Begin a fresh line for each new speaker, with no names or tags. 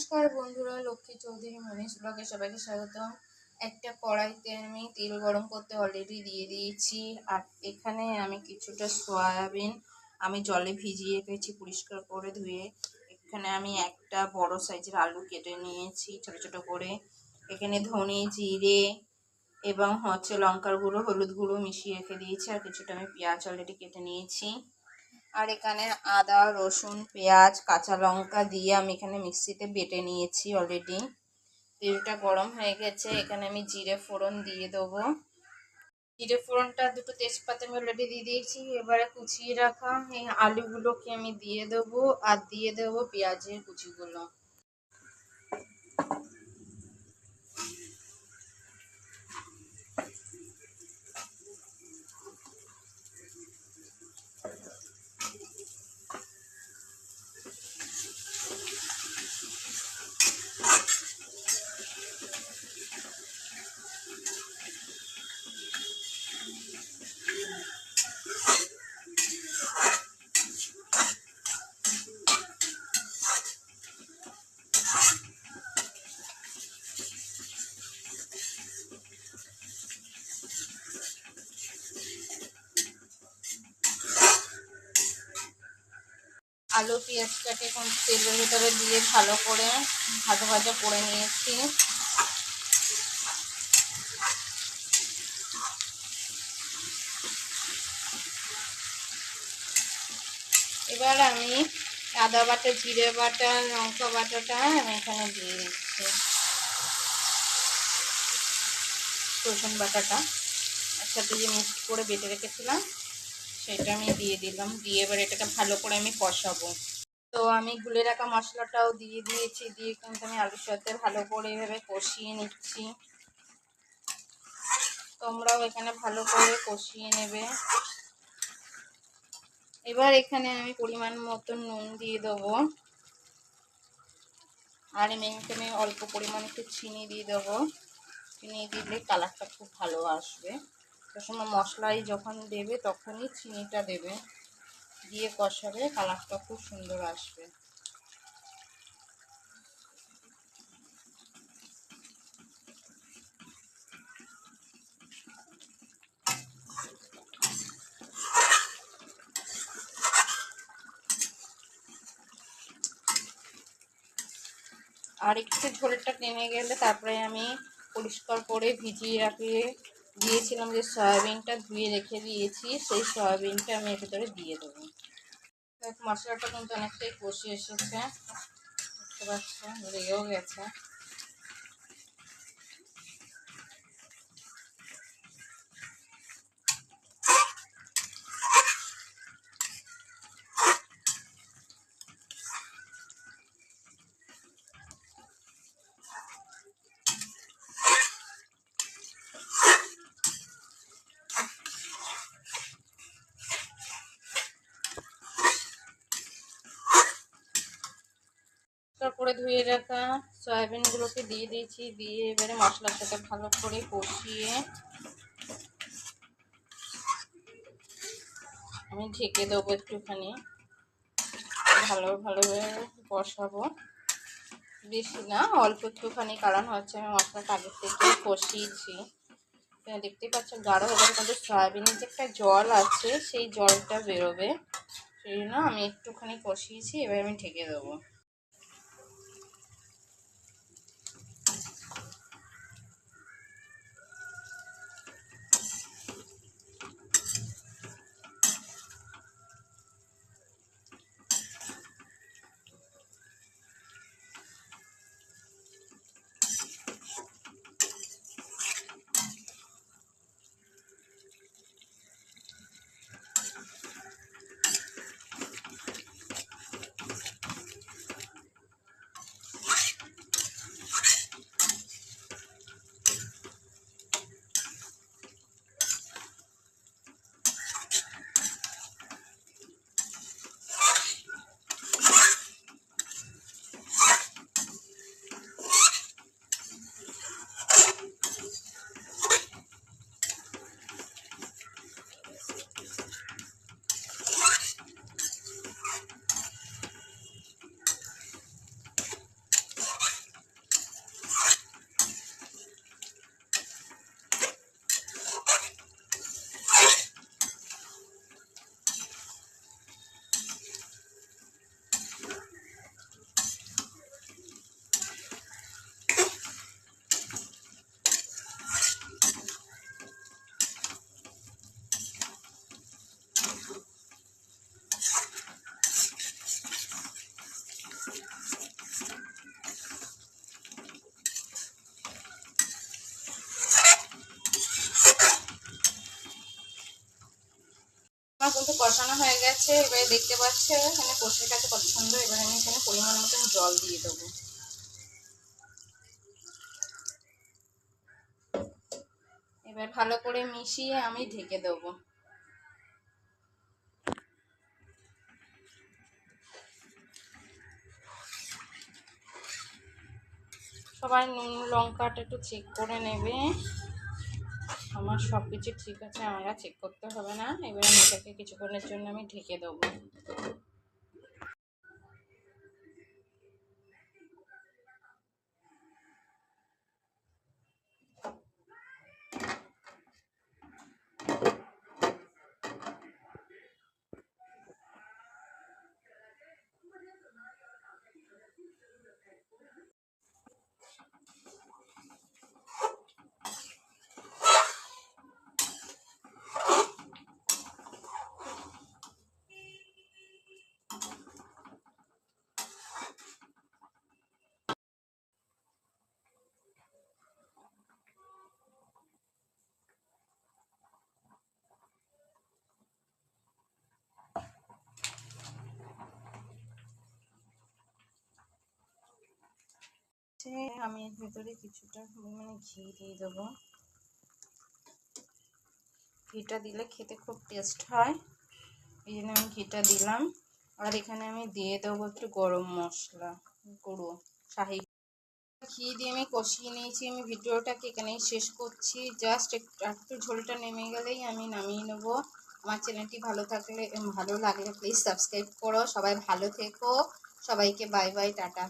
নমস্কার বন্ধুরা, লক্ষ্মী চৌধুরী মনীষ ব্লগে সবাইকে স্বাগত। একটা কড়াইতে আমি তেল গরম করতে অলরেডি দিয়ে দিয়েছি। আর এখানে আমি কিছুটা সয়াবিন আমি জলে ভিজিয়ে রেখেছি পরিষ্কার করে ধুয়ে। এখানে আমি একটা বড় সাইজের আলু কেটে নিয়েছি ছোট ছোট করে। এখানে ধনে জিরে এবং লঙ্কার গুঁড়ো হলুদ গুঁড়ো মিশিয়ে রেখে দিয়েছি। আর কিছুটা আমি পেঁয়াজ অলরেডি কেটে নিয়েছি। আর এখানে আদা রসুন পেঁয়াজ কাঁচা লঙ্কা দিয়ে আমি এখানে মিক্সিতে বেটে নিয়েছি অলরেডি। তেলটা গরম হয়ে গেছে, এখানে আমি জিরে ফোড়ন দিয়ে দেবো। জিরে ফোড়নটা দুটো তেজপাতা আমি অলরেডি দিয়ে দিয়েছি। এবারে কুচিয়ে রাখা এই আলুগুলোকে আমি দিয়ে দেবো আর দিয়ে দেবো পেঁয়াজের কুচিগুলো। আলু পেঁয়াজটাকে এখন তেলের ভিতরে দিয়ে ভালো করে ভাজা ভাজা করে নিয়েছি। এবার আমি আদা বাটা জিরে বাটা লঙ্কা বাটাটা আমি এখানে দিয়ে দিচ্ছি। রসুন বাটাটা একসাথে যে মিক্স করে বেটে রেখেছিলাম সেটা আমি দিয়ে দিলাম। দিয়ে এবার এটাকে ভালো করে আমি কষাবো। তো আমি গুলে রাখা মশলাটাও দিয়ে দিয়েছি। দিয়ে কিন্তু আমি আলুর সাথে ভালো করে এভাবে কষিয়ে নিচ্ছি। তোমরাও এখানে ভালো করে কষিয়ে নেবে। এবার এখানে আমি পরিমাণ মতো নুন দিয়ে দেবো। আর এখানে অল্প পরিমাণে একটু চিনি দিয়ে দেবো। চিনি দিলে কালারটা খুব ভালো আসবে। তো সময় মশলাই যখন দেবে তখনই চিনিটা দেবে, দিয়ে কষাবে, কালারটা খুব সুন্দর আসবে। আর একটু ঝোলটা টেনে গেলে তারপরে আমি পরিষ্কার করে ভিজিয়ে রাখিয়ে দিয়েছিলাম যে সয়াবিনটা ধুয়ে রেখে দিয়েছি, সেই সয়াবিনটা আমি এর ভিতরে দিয়ে দেবো। মশলাটা কিন্তু অনেকটাই কষে এসেছে, দেখতে পাচ্ছ লেগেও গেছে। করে ধুয়ে রাখা সয়াবিনগুলোকে দিয়ে দিয়েছি। দিয়ে এবারে মশলার সাথে ভালো করে কষিয়ে আমি ঢেকে দেবো একটুখানি। ভালোভাবে কষাবো, বেশি না অল্প একটুখানি, কারণ হচ্ছে আমি মশলাটা আগের থেকে কষিয়েছি। দেখতে পাচ্ছ গাঢ় হয়ে গেছে, কিন্তু সয়াবিনের যে একটা জল আছে সেই জলটা বেরোবে, সেই জন্য আমি একটুখানি কষিয়েছি। এবার আমি ঢেকে দেবো। কিন্তু কষানো হয়ে গেছে। এবারে দেখতে পাচ্ছে এখানে কষে গেছে কত সুন্দর। এবারে আমি এখানে পরিমাণ মতন জল দিয়ে দেবো। এবার ভালো করে মিশিয়ে আমি ঢেকে দেবো। সবাই নুন লঙ্কাটা একটু চেক করে নেবে। আমার সব কিছু ঠিক আছে, আমরা চেক করতে হবে না। এবার আমি এটাকে কিছুক্ষণের জন্য আমি ঢেকে দেবো। আমি এর ভেতরে কিছুটা পরিমাণে ঘি দিয়ে দেবো। ঘিটা দিলে খেতে খুব টেস্ট হয়, এই জন্য আমি ঘিটা দিলাম। আর এখানে আমি দিয়ে দেবো একটু গরম মশলা গুঁড়ো, শাহি। ঘি দিয়ে আমি কষিয়ে নিয়েছি। আমি ভিডিওটাকে এখানেই শেষ করছি। জাস্ট একটু ঝোলটা নেমে গেলেই আমি নামিয়ে নেবো। আমার চ্যানেলটি ভালো লাগলে প্লিজ সাবস্ক্রাইব করো। সবাই ভালো থেকো। সবাইকে বাই বাই, টাটা।